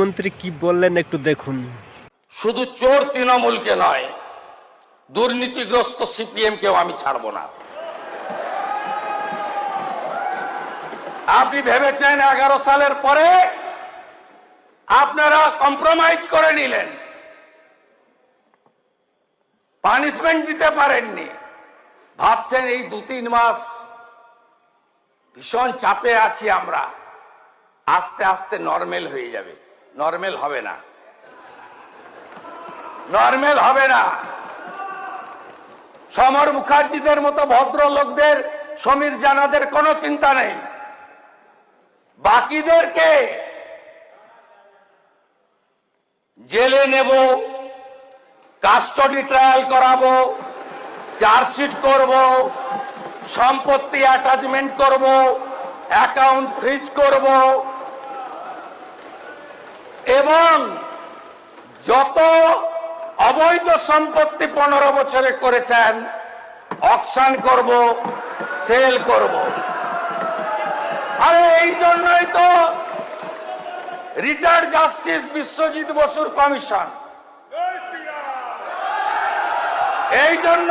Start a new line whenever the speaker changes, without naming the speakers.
প্রধানমন্ত্রী কি বললেন একটু দেখুন।
শুধু চোর তৃণমূলকে নয়, দুর্নীতিগ্রস্ত সিপিএম কেও আমি ছাড়বো না। আপনি ভেবেছেন 11 সালের পরে আপনারা কম্প্রোমাইজ করে নিলেন, পানিশমেন্ট দিতে পারেননি, ভাবছেন এই 2-3 মাস ভীষণ চাপে আছি আমরা, আস্তে আস্তে নরমাল হয়ে যাবে। নরমাল হবে না, নরমাল হবে না। সমর মুখার্জিদের মতো ভদ্রলোকদের, সমীর জানাদের কোনো চিন্তা নেই। বাকিদেরকে জেলে নেব, কাস্টডি ট্রায়াল করাবো, চার্জশিট করব, সম্পত্তি অ্যাটাচমেন্ট করব, অ্যাকাউন্ট ফ্রিজ করব এবং যত অবৈধ সম্পত্তি 15 বছরে করেছেন অকশন করব, সেল করব। আরে এই জন্যই তো রিটায়ার্ড জাস্টিস বিশ্বজিৎ বসুর কমিশন, এই জন্য